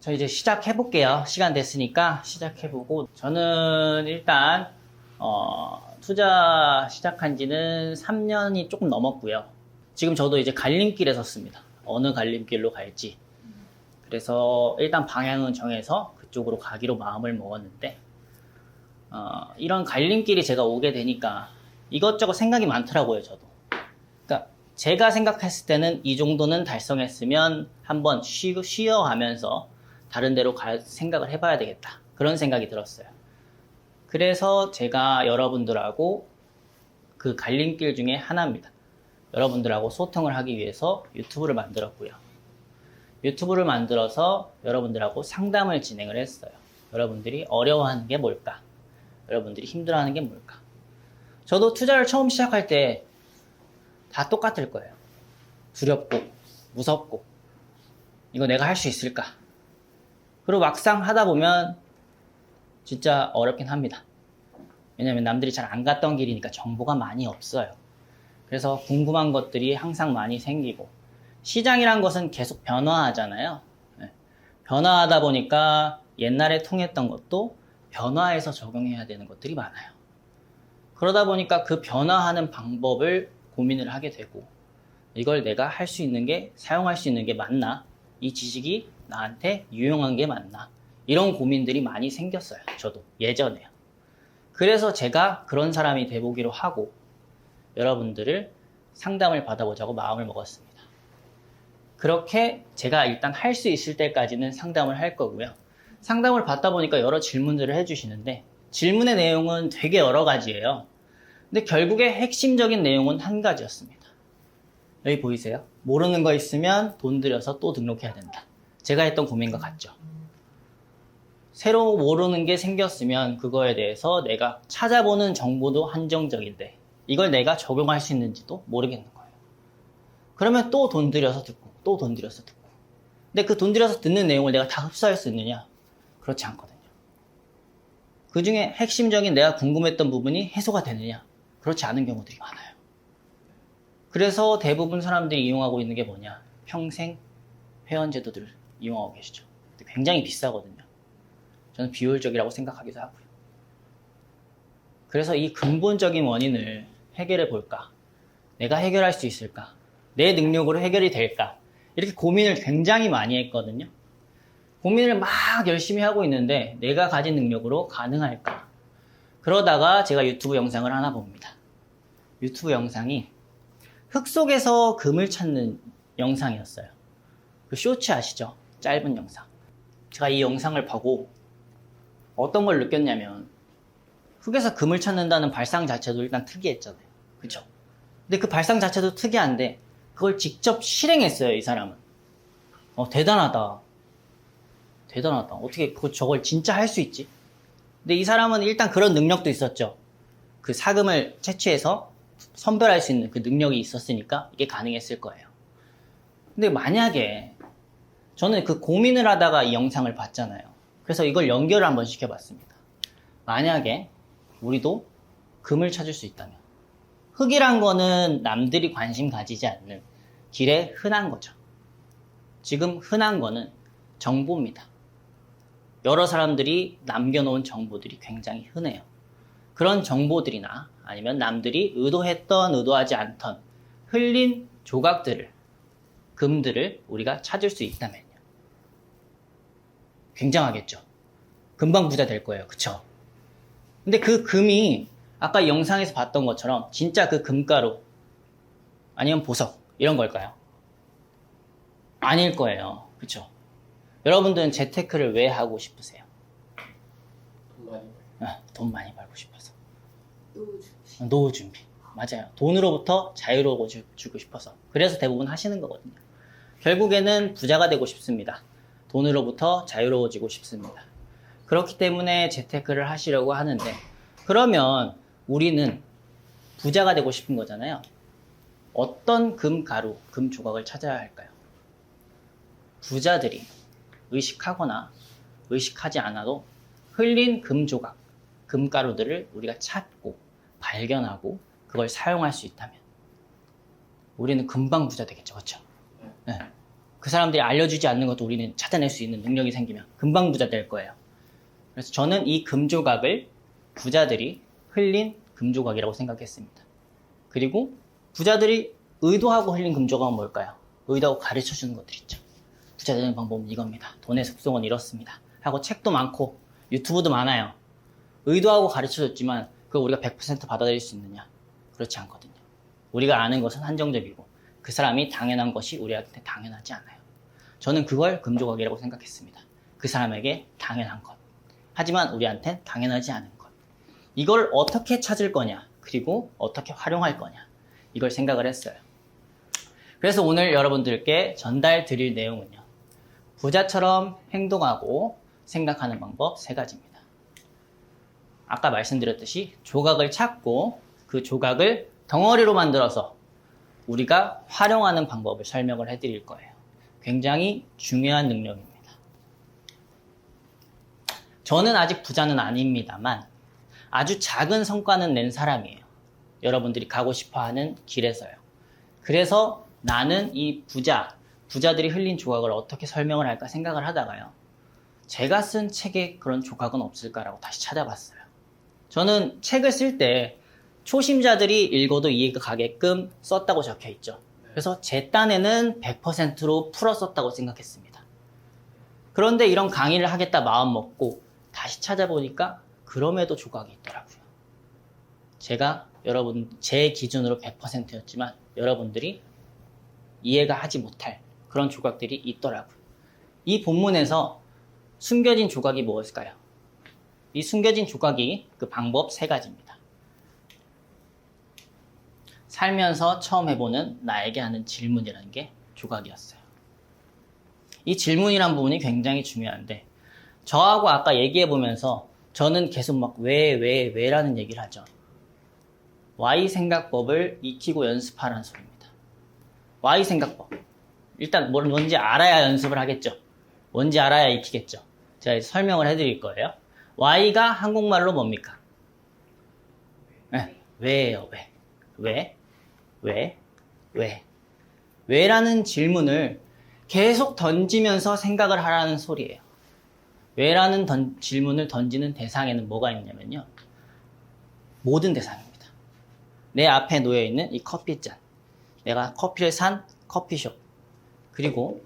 저 이제 시작해 볼게요. 시간 됐으니까 시작해 보고, 저는 일단 투자 시작한 지는 3년이 조금 넘었고요. 지금 저도 이제 갈림길에 섰습니다. 어느 갈림길로 갈지. 그래서 일단 방향은 정해서 그쪽으로 가기로 마음을 먹었는데, 이런 갈림길이 제가 오게 되니까 이것저것 생각이 많더라고요, 저도. 그러니까 제가 생각했을 때는 이 정도는 달성했으면 한번 쉬어가면서 다른 데로 갈 생각을 해봐야 되겠다. 그런 생각이 들었어요. 그래서 제가 여러분들하고 그 갈림길 중에 하나입니다. 여러분들하고 소통을 하기 위해서 유튜브를 만들었고요. 유튜브를 만들어서 여러분들하고 상담을 진행을 했어요. 여러분들이 어려워하는 게 뭘까? 여러분들이 힘들어하는 게 뭘까? 저도 투자를 처음 시작할 때 다 똑같을 거예요. 두렵고 무섭고 이거 내가 할 수 있을까? 그리고 막상 하다 보면 진짜 어렵긴 합니다. 왜냐면 남들이 잘 안 갔던 길이니까 정보가 많이 없어요. 그래서 궁금한 것들이 항상 많이 생기고, 시장이란 것은 계속 변화하잖아요. 변화하다 보니까 옛날에 통했던 것도 변화해서 적용해야 되는 것들이 많아요. 그러다 보니까 그 변화하는 방법을 고민을 하게 되고, 이걸 내가 할 수 있는 게, 사용할 수 있는 게 맞나? 이 지식이 나한테 유용한 게 맞나? 이런 고민들이 많이 생겼어요. 저도 예전에요. 그래서 제가 그런 사람이 돼보기로 하고 여러분들을 상담을 받아보자고 마음을 먹었습니다. 그렇게 제가 일단 할 수 있을 때까지는 상담을 할 거고요. 상담을 받다 보니까 여러 질문들을 해주시는데, 질문의 내용은 되게 여러 가지예요. 근데 결국에 핵심적인 내용은 한 가지였습니다. 여기 보이세요? 모르는 거 있으면 돈 들여서 또 등록해야 된다. 제가 했던 고민과 같죠. 새로 모르는 게 생겼으면 그거에 대해서 내가 찾아보는 정보도 한정적인데 이걸 내가 적용할 수 있는지도 모르겠는 거예요. 그러면 또 돈 들여서 듣고 또 돈 들여서 듣고, 근데 그 돈 들여서 듣는 내용을 내가 다 흡수할 수 있느냐? 그렇지 않거든요. 그 중에 핵심적인 내가 궁금했던 부분이 해소가 되느냐? 그렇지 않은 경우들이 많아요. 그래서 대부분 사람들이 이용하고 있는 게 뭐냐? 평생 회원제도들을 이용하고 계시죠. 굉장히 비싸거든요. 저는 비효율적이라고 생각하기도 하고요. 그래서 이 근본적인 원인을 해결해 볼까? 내가 해결할 수 있을까? 내 능력으로 해결이 될까? 이렇게 고민을 굉장히 많이 했거든요. 고민을 막 열심히 하고 있는데 내가 가진 능력으로 가능할까? 그러다가 제가 유튜브 영상을 하나 봅니다. 유튜브 영상이 흙 속에서 금을 찾는 영상이었어요. 그 쇼츠 아시죠? 짧은 영상. 제가 이 영상을 보고 어떤 걸 느꼈냐면, 흙에서 금을 찾는다는 발상 자체도 일단 특이했잖아요. 그쵸? 근데 그 발상 자체도 특이한데 그걸 직접 실행했어요, 이 사람은. 대단하다. 대단하다. 어떻게 저걸 진짜 할 수 있지? 근데 이 사람은 일단 그런 능력도 있었죠. 그 사금을 채취해서 선별할 수 있는 그 능력이 있었으니까 이게 가능했을 거예요. 근데 만약에 저는 그 고민을 하다가 이 영상을 봤잖아요. 그래서 이걸 연결을 한번 시켜봤습니다. 만약에 우리도 금을 찾을 수 있다면, 흙이란 거는 남들이 관심 가지지 않는 길에 흔한 거죠. 지금 흔한 거는 정보입니다. 여러 사람들이 남겨놓은 정보들이 굉장히 흔해요. 그런 정보들이나 아니면 남들이 의도했던 의도하지 않던 흘린 조각들을, 금들을 우리가 찾을 수 있다면요. 굉장하겠죠. 금방 부자 될 거예요. 그쵸? 근데 그 금이 아까 영상에서 봤던 것처럼 진짜 그 금가루 아니면 보석 이런 걸까요? 아닐 거예요. 그쵸? 여러분들은 재테크를 왜 하고 싶으세요? 돈 많이 벌고 싶어서. 노후 준비. 맞아요. 돈으로부터 자유로워지고 싶어서. 그래서 대부분 하시는 거거든요. 결국에는 부자가 되고 싶습니다. 돈으로부터 자유로워지고 싶습니다. 그렇기 때문에 재테크를 하시려고 하는데, 그러면 우리는 부자가 되고 싶은 거잖아요. 어떤 금가루, 금조각을 찾아야 할까요? 부자들이 의식하거나 의식하지 않아도 흘린 금조각, 금가루들을 우리가 찾고 발견하고 그걸 사용할 수 있다면 우리는 금방 부자 되겠죠. 그렇죠? 네. 그 사람들이 알려주지 않는 것도 우리는 찾아낼 수 있는 능력이 생기면 금방 부자 될 거예요. 그래서 저는 이 금조각을 부자들이 흘린 금조각이라고 생각했습니다. 그리고 부자들이 의도하고 흘린 금조각은 뭘까요? 의도하고 가르쳐주는 것들 있죠. 부자 되는 방법은 이겁니다. 돈의 습성은 이렇습니다. 하고 책도 많고 유튜브도 많아요. 의도하고 가르쳐줬지만 그걸 우리가 100% 받아들일 수 있느냐? 그렇지 않거든요. 우리가 아는 것은 한정적이고 그 사람이 당연한 것이 우리한테 당연하지 않아요. 저는 그걸 금조각이라고 생각했습니다. 그 사람에게 당연한 것. 하지만 우리한테 당연하지 않은 것. 이걸 어떻게 찾을 거냐, 그리고 어떻게 활용할 거냐, 이걸 생각을 했어요. 그래서 오늘 여러분들께 전달 드릴 내용은요, 부자처럼 행동하고 생각하는 방법 3가지입니다. 아까 말씀드렸듯이 조각을 찾고 그 조각을 덩어리로 만들어서 우리가 활용하는 방법을 설명을 해드릴 거예요. 굉장히 중요한 능력입니다. 저는 아직 부자는 아닙니다만 아주 작은 성과는 낸 사람이에요. 여러분들이 가고 싶어하는 길에서요. 그래서 나는 이 부자들이 흘린 조각을 어떻게 설명을 할까 생각을 하다가요, 제가 쓴 책에 그런 조각은 없을까라고 다시 찾아봤어요. 저는 책을 쓸 때 초심자들이 읽어도 이해가 가게끔 썼다고 적혀 있죠. 그래서 제 딴에는 100%로 풀어 썼다고 생각했습니다. 그런데 이런 강의를 하겠다 마음 먹고 다시 찾아보니까 그럼에도 조각이 있더라고요. 제 기준으로 100%였지만 여러분들이 이해가 하지 못할 그런 조각들이 있더라고요. 이 본문에서 숨겨진 조각이 무엇일까요? 이 숨겨진 조각이 그 방법 3가지입니다. 살면서 처음 해보는 나에게 하는 질문이라는 게 조각이었어요. 이 질문이란 부분이 굉장히 중요한데, 저하고 아까 얘기해보면서 저는 계속 막 왜라는 얘기를 하죠. Y 생각법을 익히고 연습하라는 소리입니다. Y 생각법. 일단 뭔지 알아야 연습을 하겠죠. 뭔지 알아야 익히겠죠. 제가 이제 설명을 해드릴 거예요. Y가 한국말로 뭡니까? 네, 왜예요, 왜? 왜라는 질문을 계속 던지면서 생각을 하라는 소리예요. 왜라는 질문을 던지는 대상에는 뭐가 있냐면요, 모든 대상입니다. 내 앞에 놓여있는 이 커피잔, 내가 커피를 산 커피숍, 그리고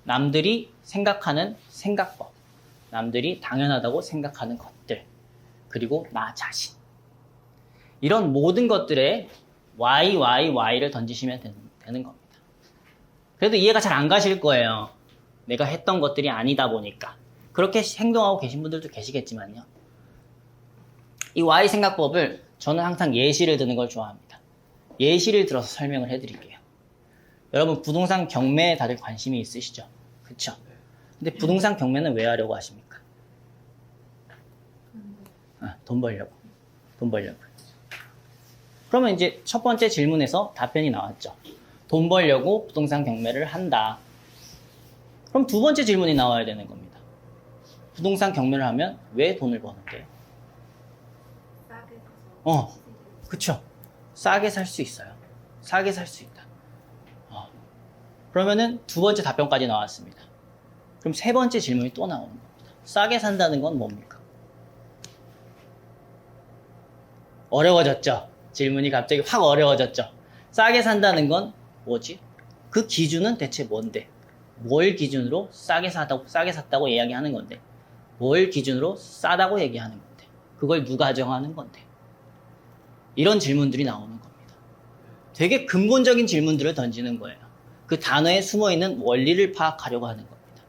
남들이 생각하는 생각법, 남들이 당연하다고 생각하는 것들, 그리고 나 자신. 이런 모든 것들에 Y를 던지시면 되는 겁니다. 그래도 이해가 잘 안 가실 거예요. 내가 했던 것들이 아니다 보니까. 그렇게 행동하고 계신 분들도 계시겠지만요. 이 Y 생각법을 저는 항상 예시를 드는 걸 좋아합니다. 예시를 들어서 설명을 해드릴게요. 여러분 부동산 경매에 다들 관심이 있으시죠? 그쵸? 근데 부동산 경매는 왜 하려고 하십니까? 돈 벌려고. 그러면 이제 첫 번째 질문에서 답변이 나왔죠. 돈 벌려고 부동산 경매를 한다. 그럼 두 번째 질문이 나와야 되는 겁니다. 부동산 경매를 하면 왜 돈을 버는데? 싸게 사서. 그쵸. 싸게 살 수 있어요. 싸게 살 수 있다. 그러면은 두 번째 답변까지 나왔습니다. 그럼 세 번째 질문이 또 나오는 겁니다. 싸게 산다는 건 뭡니까? 어려워졌죠? 질문이 갑자기 확 어려워졌죠? 싸게 산다는 건 뭐지? 그 기준은 대체 뭔데? 뭘 기준으로 싸게 샀다고 이야기하는 건데? 뭘 기준으로 싸다고 얘기하는 건데? 그걸 누가 정하는 건데? 이런 질문들이 나오는 겁니다. 되게 근본적인 질문들을 던지는 거예요. 그 단어에 숨어있는 원리를 파악하려고 하는 겁니다.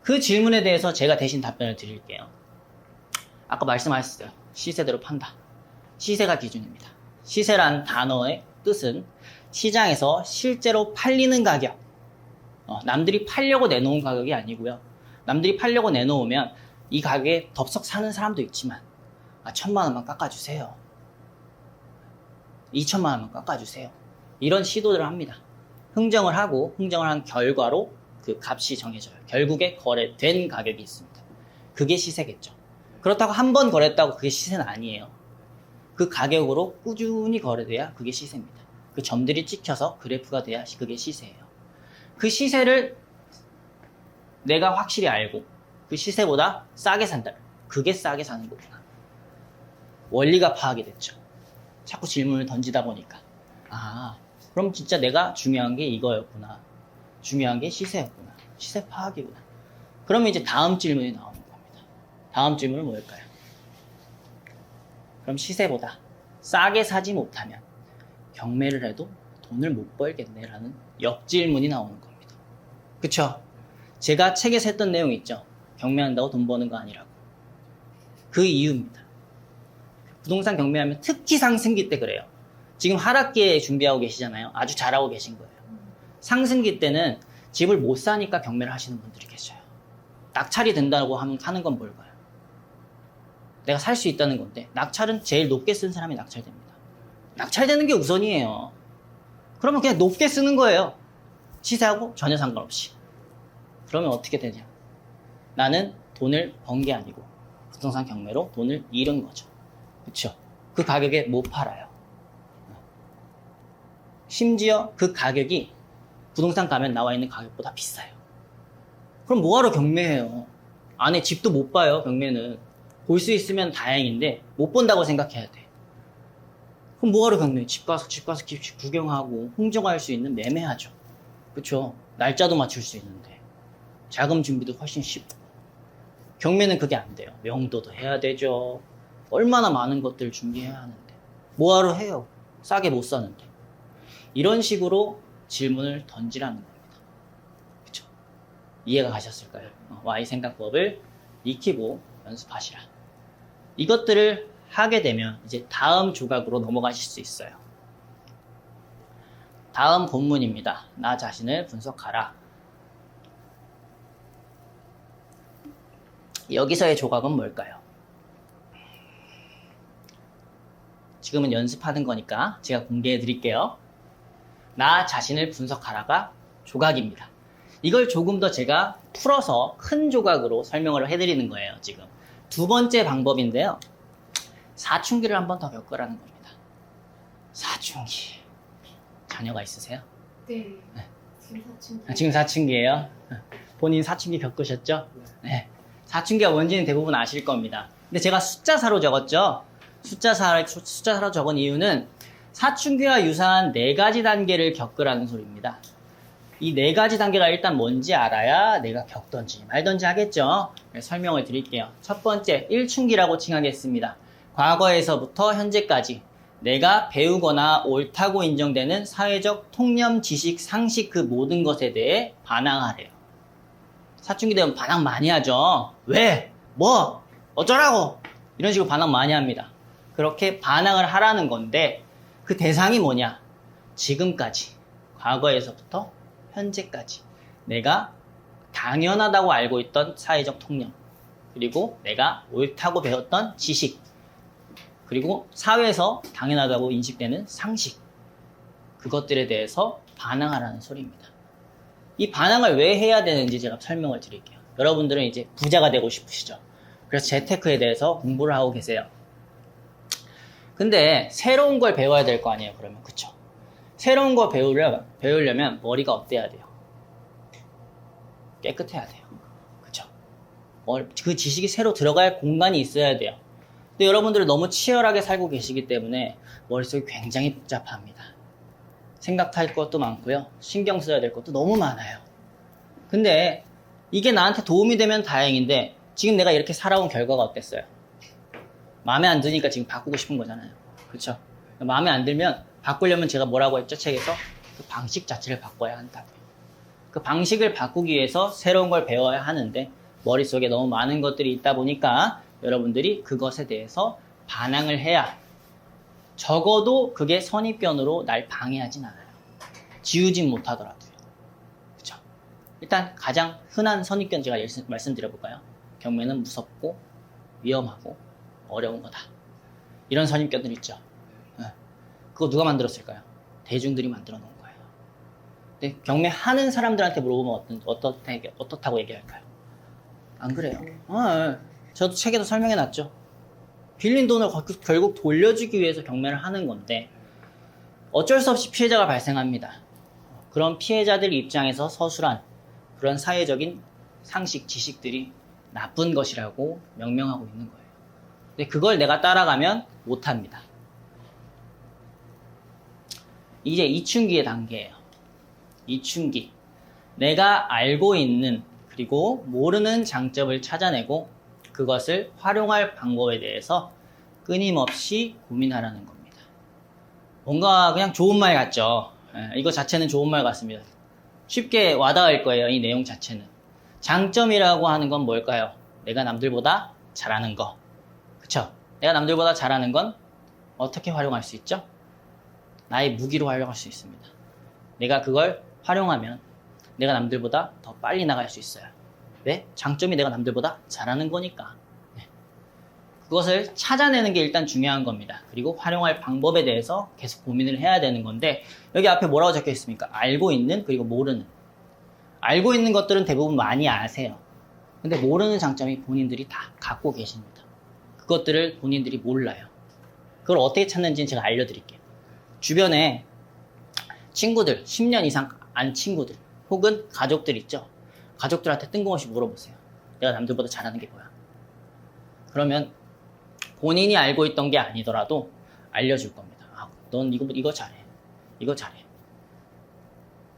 그 질문에 대해서 제가 대신 답변을 드릴게요. 아까 말씀하셨어요. 시세대로 판다. 시세가 기준입니다. 시세란 단어의 뜻은 시장에서 실제로 팔리는 가격. 남들이 팔려고 내놓은 가격이 아니고요. 남들이 팔려고 내놓으면 이 가격에 덥석 사는 사람도 있지만 1,000만 원만 깎아주세요. 2,000만 원만 깎아주세요. 이런 시도들을 합니다. 흥정을 한 결과로 그 값이 정해져요. 결국에 거래된 가격이 있습니다. 그게 시세겠죠. 그렇다고 한 번 거래했다고 그게 시세는 아니에요. 그 가격으로 꾸준히 거래돼야 그게 시세입니다. 그 점들이 찍혀서 그래프가 돼야 그게 시세예요. 그 시세를 내가 확실히 알고 그 시세보다 싸게 산다. 그게 싸게 사는 거구나. 원리가 파악이 됐죠. 자꾸 질문을 던지다 보니까. 아, 그럼 진짜 내가 중요한 게 이거였구나. 중요한 게 시세였구나. 시세 파악이구나. 그러면 이제 다음 질문이 나오는 겁니다. 다음 질문은 뭘까요? 그럼 시세보다 싸게 사지 못하면 경매를 해도 돈을 못 벌겠네라는 역질문이 나오는 겁니다. 그쵸? 제가 책에서 했던 내용 있죠? 경매한다고 돈 버는 거 아니라고. 그 이유입니다. 부동산 경매하면 특히 상승기 때 그래요. 지금 하락기에 준비하고 계시잖아요. 아주 잘하고 계신 거예요. 상승기 때는 집을 못 사니까 경매를 하시는 분들이 계셔요. 낙찰이 된다고 하는 건 뭘까요? 내가 살 수 있다는 건데 낙찰은 제일 높게 쓴 사람이 낙찰됩니다. 낙찰되는 게 우선이에요. 그러면 그냥 높게 쓰는 거예요. 시세하고 전혀 상관없이. 그러면 어떻게 되냐? 나는 돈을 번 게 아니고 부동산 경매로 돈을 잃은 거죠. 그렇죠? 그 가격에 못 팔아요. 심지어 그 가격이 부동산 가면 나와 있는 가격보다 비싸요. 그럼 뭐하러 경매해요? 안에 집도 못 봐요, 경매는. 볼 수 있으면 다행인데 못 본다고 생각해야 돼. 그럼 뭐하러 경매해? 집 가서 구경하고 흥정할 수 있는 매매하죠. 그렇죠? 날짜도 맞출 수 있는데 자금 준비도 훨씬 쉽고. 경매는 그게 안 돼요. 명도도 해야 되죠. 얼마나 많은 것들을 준비해야 하는데 뭐하러 해요? 싸게 못 사는데. 이런 식으로 질문을 던지라는 겁니다. 그쵸? 이해가 가셨을까요? Y 생각법을 익히고 연습하시라. 이것들을 하게 되면 이제 다음 조각으로 넘어가실 수 있어요. 다음 본문입니다. 나 자신을 분석하라. 여기서의 조각은 뭘까요? 지금은 연습하는 거니까 제가 공개해 드릴게요. 나 자신을 분석하라가 조각입니다. 이걸 조금 더 제가 풀어서 큰 조각으로 설명을 해드리는 거예요, 지금. 두 번째 방법인데요. 사춘기를 한 번 더 겪으라는 겁니다. 사춘기. 자녀가 있으세요? 네. 네. 지금 사춘기. 지금 사춘기예요? 본인 사춘기 겪으셨죠? 네. 사춘기가 뭔지는 대부분 아실 겁니다. 근데 제가 숫자사로 적었죠? 숫자사로 적은 이유는 사춘기와 유사한 4가지 단계를 겪으라는 소리입니다. 이 4가지 단계가 일단 뭔지 알아야 내가 겪던지 말던지 하겠죠? 설명을 드릴게요. 첫 번째, 1춘기라고 칭하겠습니다. 과거에서부터 현재까지 내가 배우거나 옳다고 인정되는 사회적 통념, 지식, 상식 그 모든 것에 대해 반항하래요. 사춘기 되면 반항 많이 하죠. 왜? 뭐? 어쩌라고? 이런 식으로 반항 많이 합니다. 그렇게 반항을 하라는 건데 그 대상이 뭐냐? 지금까지, 과거에서부터 현재까지 내가 당연하다고 알고 있던 사회적 통념, 그리고 내가 옳다고 배웠던 지식, 그리고 사회에서 당연하다고 인식되는 상식, 그것들에 대해서 반항하라는 소리입니다. 이 반항을 왜 해야 되는지 제가 설명을 드릴게요. 여러분들은 이제 부자가 되고 싶으시죠? 그래서 재테크에 대해서 공부를 하고 계세요. 근데 새로운 걸 배워야 될 거 아니에요, 그러면. 그쵸? 새로운 거 배우려면 머리가 어때야 돼요? 깨끗해야 돼요. 그쵸? 그 지식이 새로 들어갈 공간이 있어야 돼요. 근데 여러분들은 너무 치열하게 살고 계시기 때문에 머릿속이 굉장히 복잡합니다. 생각할 것도 많고요. 신경 써야 될 것도 너무 많아요. 근데 이게 나한테 도움이 되면 다행인데 지금 내가 이렇게 살아온 결과가 어땠어요? 마음에 안 드니까 지금 바꾸고 싶은 거잖아요. 그렇죠? 마음에 안 들면 바꾸려면 제가 뭐라고 했죠? 책에서 그 방식 자체를 바꿔야 한다고요. 그 방식을 바꾸기 위해서 새로운 걸 배워야 하는데 머릿속에 너무 많은 것들이 있다 보니까 여러분들이 그것에 대해서 반항을 해야 적어도 그게 선입견으로 날 방해하진 않아요. 지우진 못하더라도요. 그쵸? 일단 가장 흔한 선입견 제가 말씀드려볼까요? 경매는 무섭고 위험하고 어려운 거다. 이런 선입견들 있죠. 그거 누가 만들었을까요? 대중들이 만들어 놓은 거예요. 근데 경매하는 사람들한테 물어보면 어떻다고 얘기할까요? 안 그래요. 저도 책에도 설명해 놨죠. 빌린 돈을 결국 돌려주기 위해서 경매를 하는 건데 어쩔 수 없이 피해자가 발생합니다. 그런 피해자들 입장에서 서술한 그런 사회적인 상식, 지식들이 나쁜 것이라고 명명하고 있는 거예요. 근데 그걸 내가 따라가면 못합니다. 이제 이춘기의 단계예요. 이춘기. 내가 알고 있는 그리고 모르는 장점을 찾아내고 그것을 활용할 방법에 대해서 끊임없이 고민하라는 겁니다. 뭔가 그냥 좋은 말 같죠. 이거 자체는 좋은 말 같습니다. 쉽게 와닿을 거예요, 이 내용 자체는. 장점이라고 하는 건 뭘까요? 내가 남들보다 잘하는 거. 그쵸? 내가 남들보다 잘하는 건 어떻게 활용할 수 있죠? 나의 무기로 활용할 수 있습니다. 내가 그걸 활용하면 내가 남들보다 더 빨리 나갈 수 있어요. 왜? 장점이 내가 남들보다 잘하는 거니까. 그것을 찾아내는 게 일단 중요한 겁니다. 그리고 활용할 방법에 대해서 계속 고민을 해야 되는 건데 여기 앞에 뭐라고 적혀 있습니까? 알고 있는 그리고 모르는. 알고 있는 것들은 대부분 많이 아세요. 근데 모르는 장점이 본인들이 다 갖고 계십니다. 그것들을 본인들이 몰라요. 그걸 어떻게 찾는지는 제가 알려드릴게요. 주변에 친구들, 10년 이상 안 친구들 혹은 가족들 있죠? 가족들한테 뜬금없이 물어보세요. 내가 남들보다 잘하는 게 뭐야? 그러면 본인이 알고 있던 게 아니더라도 알려줄 겁니다. 아, 넌 이거 잘해. 이거 잘해.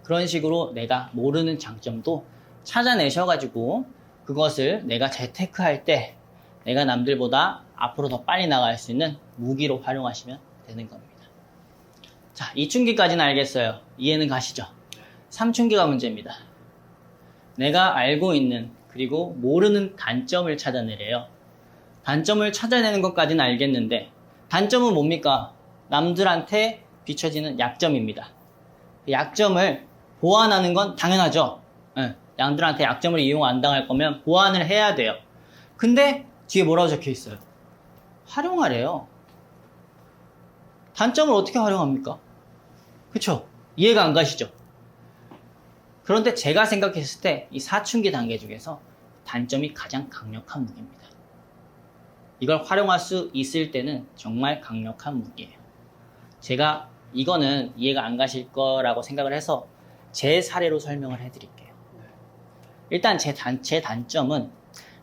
그런 식으로 내가 모르는 장점도 찾아내셔가지고 그것을 내가 재테크할 때 내가 남들보다 앞으로 더 빨리 나갈 수 있는 무기로 활용하시면 되는 겁니다. 자, 2춘기까지는 알겠어요. 이해는 가시죠? 3춘기가 문제입니다. 내가 알고 있는 그리고 모르는 단점을 찾아내래요. 단점을 찾아내는 것까지는 알겠는데 단점은 뭡니까? 남들한테 비춰지는 약점입니다. 약점을 보완하는 건 당연하죠. 남들한테 약점을 이용 안 당할 거면 보완을 해야 돼요. 근데 뒤에 뭐라고 적혀 있어요? 활용하래요. 단점을 어떻게 활용합니까? 그쵸? 이해가 안 가시죠? 그런데 제가 생각했을 때 이 사춘기 단계 중에서 단점이 가장 강력한 무기입니다. 이걸 활용할 수 있을 때는 정말 강력한 무기예요. 제가 이거는 이해가 안 가실 거라고 생각을 해서 제 사례로 설명을 해드릴게요. 일단 제 단점은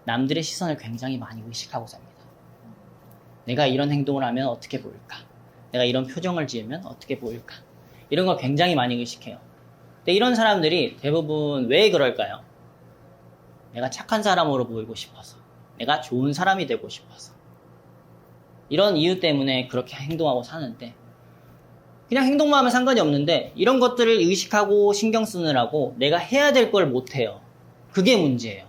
남들의 시선을 굉장히 많이 의식하고 삽니다. 내가 이런 행동을 하면 어떻게 보일까? 내가 이런 표정을 지으면 어떻게 보일까? 이런 걸 굉장히 많이 의식해요. 근데 이런 사람들이 대부분 왜 그럴까요? 내가 착한 사람으로 보이고 싶어서, 내가 좋은 사람이 되고 싶어서, 이런 이유 때문에 그렇게 행동하고 사는데 그냥 행동만 하면 상관이 없는데 이런 것들을 의식하고 신경 쓰느라고 내가 해야 될 걸 못해요. 그게 문제예요.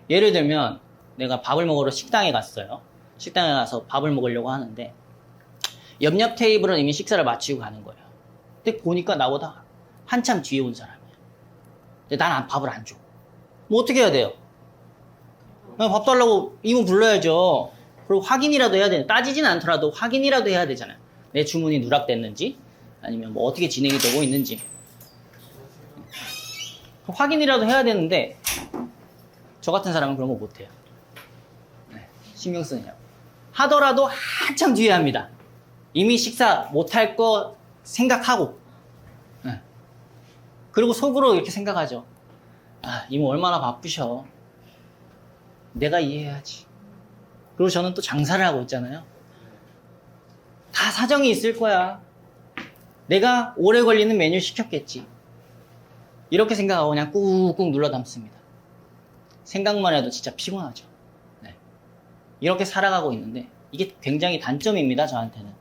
예를 들면 내가 밥을 먹으러 식당에 갔어요. 식당에 가서 밥을 먹으려고 하는데 옆 테이블은 이미 식사를 마치고 가는 거예요. 근데 보니까 나보다 한참 뒤에 온 사람이야. 근데 난 밥을 안 줘. 뭐 어떻게 해야 돼요? 밥 달라고 이모 불러야죠. 그리고 확인이라도 해야 되는, 따지진 않더라도 확인이라도 해야 되잖아요. 내 주문이 누락됐는지 아니면 뭐 어떻게 진행이 되고 있는지 확인이라도 해야 되는데 저 같은 사람은 그런 거 못해요. 신경 쓰느냐고. 하더라도 한참 뒤에 합니다. 이미 식사 못할 거 생각하고 그리고 속으로 이렇게 생각하죠. 아, 이모 얼마나 바쁘셔. 내가 이해해야지. 그리고 저는 또 장사를 하고 있잖아요. 다 사정이 있을 거야. 내가 오래 걸리는 메뉴 시켰겠지. 이렇게 생각하고 그냥 꾹꾹 눌러 담습니다. 생각만 해도 진짜 피곤하죠. 네. 이렇게 살아가고 있는데 이게 굉장히 단점입니다, 저한테는.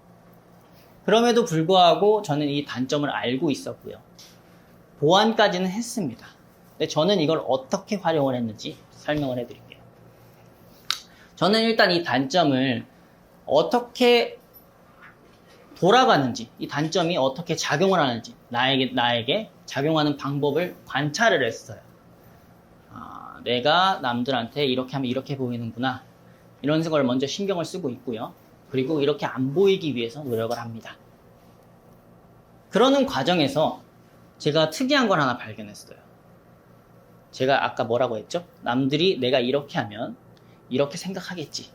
그럼에도 불구하고 저는 이 단점을 알고 있었고요. 보완까지는 했습니다. 근데 저는 이걸 어떻게 활용을 했는지 설명을 해드릴게요. 저는 일단 이 단점을 어떻게 돌아가는지, 이 단점이 어떻게 작용을 하는지, 나에게 작용하는 방법을 관찰을 했어요. 아, 내가 남들한테 이렇게 하면 이렇게 보이는구나. 이런 걸 먼저 신경을 쓰고 있고요. 그리고 이렇게 안 보이기 위해서 노력을 합니다. 그러는 과정에서 제가 특이한 걸 하나 발견했어요. 제가 아까 뭐라고 했죠? 남들이 내가 이렇게 하면 이렇게 생각하겠지.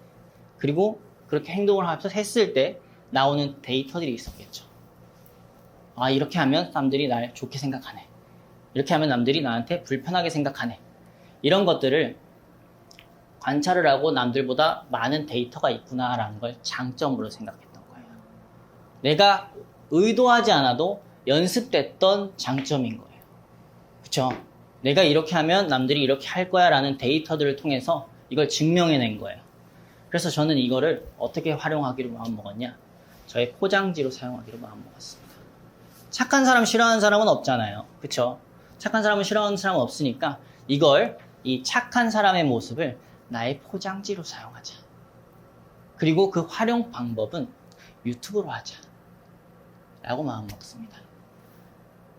그리고 그렇게 행동을 했을 때 나오는 데이터들이 있었겠죠. 아, 이렇게 하면 남들이 날 좋게 생각하네. 이렇게 하면 남들이 나한테 불편하게 생각하네. 이런 것들을 관찰을 하고 남들보다 많은 데이터가 있구나라는 걸 장점으로 생각했던 거예요. 내가 의도하지 않아도 연습됐던 장점인 거예요. 그쵸? 내가 이렇게 하면 남들이 이렇게 할 거야 라는 데이터들을 통해서 이걸 증명해낸 거예요. 그래서 저는 이거를 어떻게 활용하기로 마음먹었냐? 저의 포장지로 사용하기로 마음먹었습니다. 착한 사람 싫어하는 사람은 없잖아요. 그쵸? 착한 사람은 싫어하는 사람은 없으니까 이걸, 이 착한 사람의 모습을 나의 포장지로 사용하자. 그리고 그 활용 방법은 유튜브로 하자. 라고 마음먹습니다.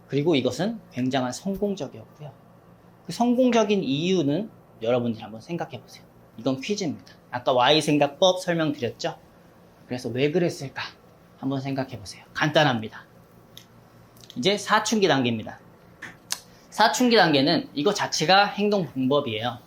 그리고 이것은 굉장한 성공적이었고요. 그 성공적인 이유는 여러분들이 한번 생각해 보세요. 이건 퀴즈입니다. 아까 Y생각법 설명드렸죠? 그래서 왜 그랬을까? 한번 생각해 보세요. 간단합니다. 이제 사춘기 단계입니다. 사춘기 단계는 이거 자체가 행동 방법이에요.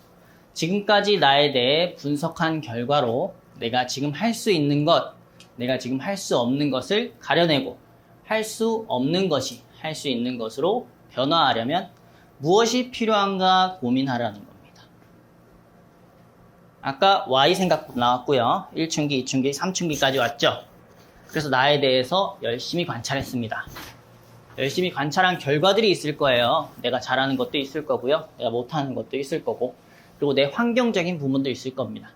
지금까지 나에 대해 분석한 결과로 내가 지금 할 수 있는 것, 내가 지금 할 수 없는 것을 가려내고 할 수 없는 것이 할 수 있는 것으로 변화하려면 무엇이 필요한가 고민하라는 겁니다. 아까 Y생각법 나왔고요. 1춘기, 2춘기, 3춘기까지 왔죠. 그래서 나에 대해서 열심히 관찰했습니다. 열심히 관찰한 결과들이 있을 거예요. 내가 잘하는 것도 있을 거고요. 내가 못하는 것도 있을 거고, 그리고 내 환경적인 부분도 있을 겁니다.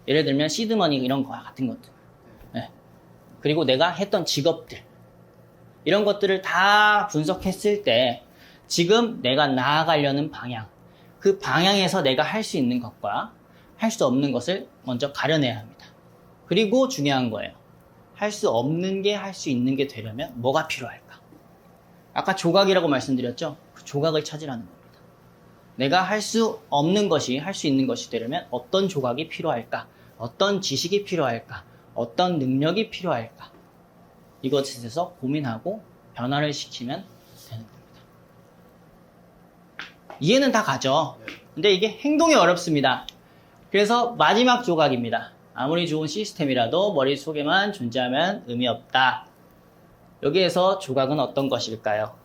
예를 들면 시드머니 이런 거 같은 것들. 네. 그리고 내가 했던 직업들. 이런 것들을 다 분석했을 때 지금 내가 나아가려는 방향, 그 방향에서 내가 할 수 있는 것과 할 수 없는 것을 먼저 가려내야 합니다. 그리고 중요한 거예요. 할 수 없는 게 할 수 있는 게 되려면 뭐가 필요할까? 아까 조각이라고 말씀드렸죠? 그 조각을 찾으라는 겁니다. 내가 할 수 없는 것이 할 수 있는 것이 되려면 어떤 조각이 필요할까? 어떤 지식이 필요할까? 어떤 능력이 필요할까? 이것에 대해서 고민하고 변화를 시키면 되는 겁니다. 이해는 다 가죠? 근데 이게 행동이 어렵습니다. 그래서 마지막 조각입니다. 아무리 좋은 시스템이라도 머릿속에만 존재하면 의미 없다. 여기에서 조각은 어떤 것일까요?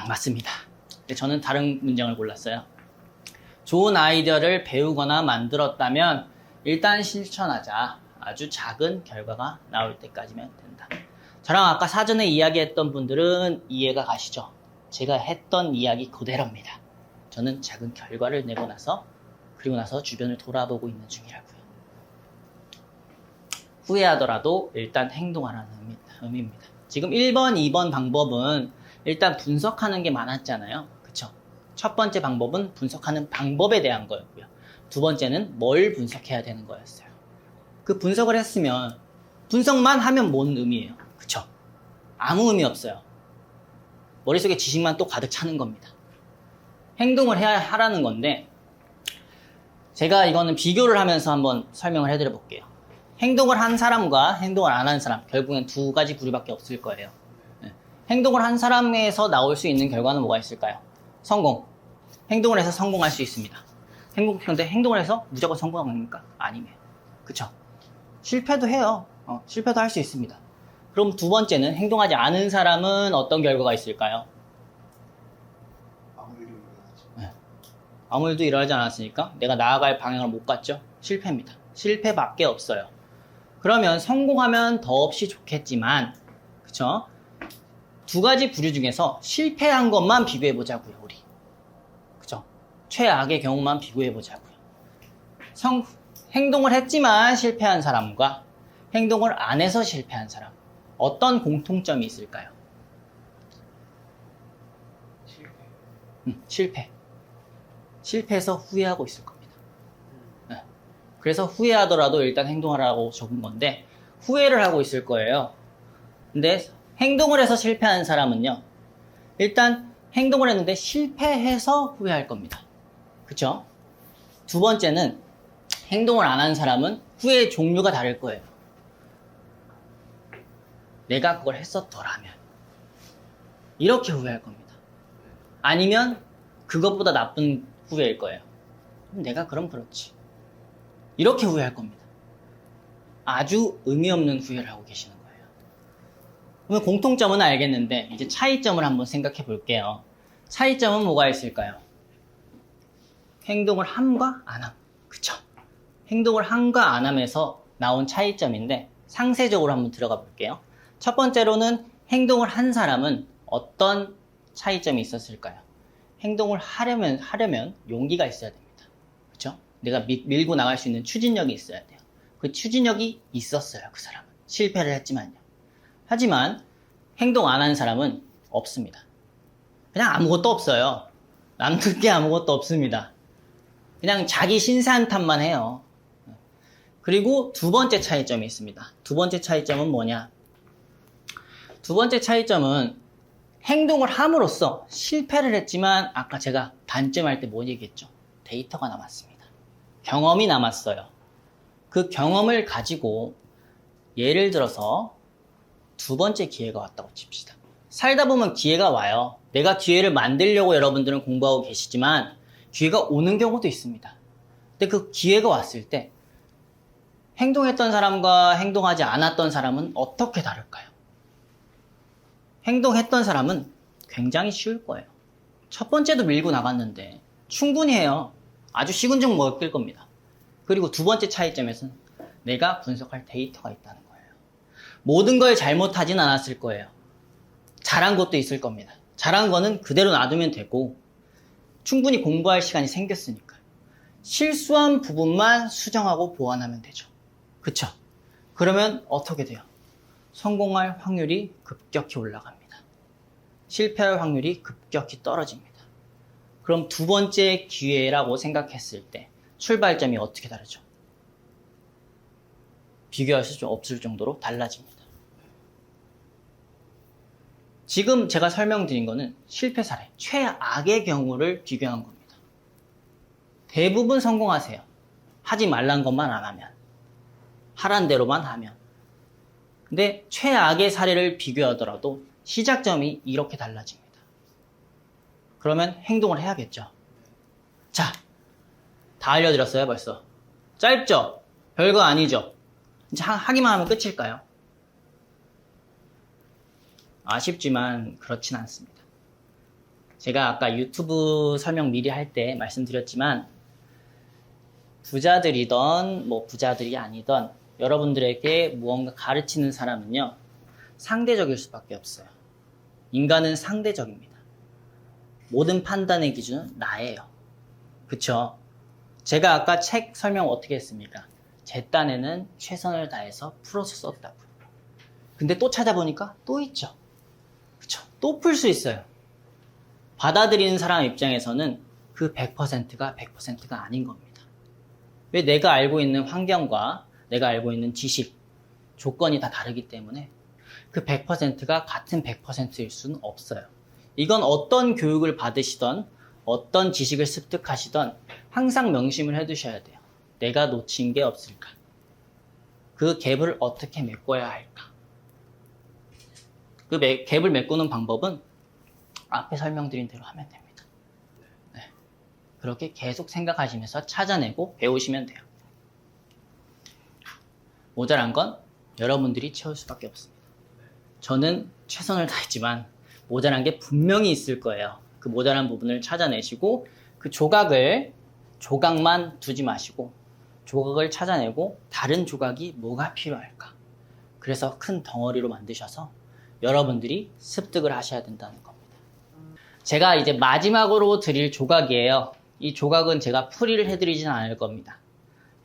맞습니다. 근데 저는 다른 문장을 골랐어요. 좋은 아이디어를 배우거나 만들었다면 일단 실천하자. 아주 작은 결과가 나올 때까지면 된다. 저랑 아까 사전에 이야기했던 분들은 이해가 가시죠? 제가 했던 이야기 그대로입니다. 저는 작은 결과를 내고 나서 그리고 나서 주변을 돌아보고 있는 중이라고요. 후회하더라도 일단 행동하라는 의미입니다. 지금 1번, 2번 방법은 일단 분석하는 게 많았잖아요. 그쵸? 첫 번째 방법은 분석하는 방법에 대한 거였고요. 두 번째는 뭘 분석해야 되는 거였어요. 그 분석을 했으면 분석만 하면 뭔 의미예요? 그쵸? 아무 의미 없어요. 머릿속에 지식만 또 가득 차는 겁니다. 행동을 해야 하라는 건데 제가 이거는 비교를 하면서 한번 설명을 해드려 볼게요. 행동을 한 사람과 행동을 안 한 사람, 결국엔 두 가지 부류밖에 없을 거예요. 행동을 한 사람에서 나올 수 있는 결과는 뭐가 있을까요? 성공. 행동을 해서 성공할 수 있습니다. 근데 행동을 해서 무조건 성공합니까? 아니에요. 그쵸? 실패도 해요. 실패도 할 수 있습니다. 그럼 두 번째는 행동하지 않은 사람은 어떤 결과가 있을까요? 아무 일이 일어나지. 네. 아무 일도 일어나지 않았으니까 내가 나아갈 방향을 못 갔죠? 실패입니다. 실패밖에 없어요. 그러면 성공하면 더없이 좋겠지만, 그쵸? 두 가지 부류 중에서 실패한 것만 비교해 보자고요, 우리. 그쵸? 최악의 경우만 비교해 보자고요. 행동을 했지만 실패한 사람과 행동을 안 해서 실패한 사람. 어떤 공통점이 있을까요? 실패. 실패해서 후회하고 있을 겁니다. 네. 그래서 후회하더라도 일단 행동하라고 적은 건데 후회를 하고 있을 거예요. 근데 행동을 해서 실패한 사람은요. 일단 행동을 했는데 실패해서 후회할 겁니다. 그쵸? 두 번째는 행동을 안 한 사람은 후회의 종류가 다를 거예요. 내가 그걸 했었더라면 이렇게 후회할 겁니다. 아니면 그것보다 나쁜 후회일 거예요. 내가 그럼 그렇지. 이렇게 후회할 겁니다. 아주 의미 없는 후회를 하고 계시는 거예요. 그러면 공통점은 알겠는데 이제 차이점을 한번 생각해 볼게요. 차이점은 뭐가 있을까요? 행동을 함과 안 함. 그쵸? 행동을 함과 안 함에서 나온 차이점인데 상세적으로 한번 들어가 볼게요. 첫 번째로는 행동을 한 사람은 어떤 차이점이 있었을까요? 행동을 하려면 용기가 있어야 됩니다. 그쵸? 내가 밀고 나갈 수 있는 추진력이 있어야 돼요. 그 추진력이 있었어요. 그 사람은. 실패를 했지만요. 하지만 행동 안 하는 사람은 없습니다. 그냥 아무것도 없어요. 남들 게 아무것도 없습니다. 그냥 자기 신세한탄만 해요. 그리고 두 번째 차이점이 있습니다. 두 번째 차이점은 뭐냐? 두 번째 차이점은 행동을 함으로써 실패를 했지만 아까 제가 단점할 때 뭐 얘기했죠? 데이터가 남았습니다. 경험이 남았어요. 그 경험을 가지고 예를 들어서 두 번째 기회가 왔다고 칩시다. 살다 보면 기회가 와요. 내가 기회를 만들려고 여러분들은 공부하고 계시지만 기회가 오는 경우도 있습니다. 근데 그 기회가 왔을 때 행동했던 사람과 행동하지 않았던 사람은 어떻게 다를까요? 행동했던 사람은 굉장히 쉬울 거예요. 첫 번째도 밀고 나갔는데 충분히 해요. 아주 식은 죽 먹을 겁니다. 그리고 두 번째 차이점에서는 내가 분석할 데이터가 있다는 거예요. 모든 걸 잘못하진 않았을 거예요. 잘한 것도 있을 겁니다. 잘한 거는 그대로 놔두면 되고 충분히 공부할 시간이 생겼으니까 실수한 부분만 수정하고 보완하면 되죠. 그쵸? 그러면 어떻게 돼요? 성공할 확률이 급격히 올라갑니다. 실패할 확률이 급격히 떨어집니다. 그럼 두 번째 기회라고 생각했을 때 출발점이 어떻게 다르죠? 비교할 수 없을 정도로 달라집니다. 지금 제가 설명드린 거는 실패 사례, 최악의 경우를 비교한 겁니다. 대부분 성공하세요. 하지 말란 것만 안 하면. 하란 대로만 하면. 근데 최악의 사례를 비교하더라도 시작점이 이렇게 달라집니다. 그러면 행동을 해야겠죠. 자, 다 알려드렸어요 벌써. 짧죠? 별거 아니죠? 이제 하기만 하면 끝일까요? 아쉽지만 그렇진 않습니다. 제가 아까 유튜브 설명 미리 할 때 말씀드렸지만 부자들이던 부자들이 아니던 여러분들에게 무언가 가르치는 사람은요 상대적일 수밖에 없어요. 인간은 상대적입니다. 모든 판단의 기준은 나예요. 그쵸? 제가 아까 책 설명 어떻게 했습니까? 제 딴에는 최선을 다해서 풀어서 썼다고요. 근데 또 찾아보니까 또 있죠. 그쵸? 또 풀 수 있어요. 받아들이는 사람 입장에서는 그 100%가 100%가 아닌 겁니다. 왜? 내가 알고 있는 환경과 내가 알고 있는 지식, 조건이 다 다르기 때문에 그 100%가 같은 100%일 수는 없어요. 이건 어떤 교육을 받으시던 어떤 지식을 습득하시던 항상 명심을 해두셔야 돼요. 내가 놓친 게 없을까? 그 갭을 어떻게 메꿔야 할까? 그 갭을 메꾸는 방법은 앞에 설명드린 대로 하면 됩니다. 네. 그렇게 계속 생각하시면서 찾아내고 배우시면 돼요. 모자란 건 여러분들이 채울 수밖에 없습니다. 저는 최선을 다했지만 모자란 게 분명히 있을 거예요. 그 모자란 부분을 찾아내시고 그 조각만 두지 마시고 조각을 찾아내고 다른 조각이 뭐가 필요할까? 그래서 큰 덩어리로 만드셔서 여러분들이 습득을 하셔야 된다는 겁니다. 제가 이제 마지막으로 드릴 조각이에요. 이 조각은 제가 풀이를 해드리진 않을 겁니다.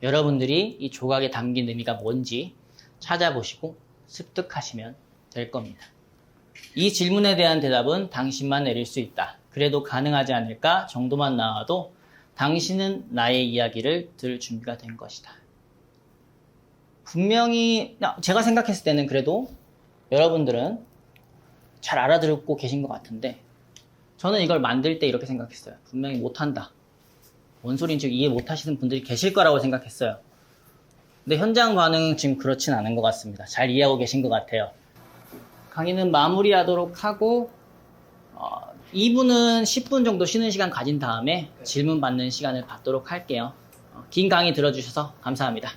여러분들이 이 조각에 담긴 의미가 뭔지 찾아보시고 습득하시면 될 겁니다. 이 질문에 대한 대답은 당신만 내릴 수 있다. 그래도 가능하지 않을까 정도만 나와도 당신은 나의 이야기를 들을 준비가 된 것이다. 분명히 제가 생각했을 때는 그래도 여러분들은 잘 알아듣고 계신 것 같은데 저는 이걸 만들 때 이렇게 생각했어요. 분명히 못한다. 뭔 소린지 이해 못하시는 분들이 계실 거라고 생각했어요. 근데 현장 반응은 지금 그렇진 않은 것 같습니다. 잘 이해하고 계신 것 같아요. 강의는 마무리하도록 하고 2분은 10분 정도 쉬는 시간 가진 다음에 질문 받는 시간을 갖도록 할게요. 긴 강의 들어주셔서 감사합니다.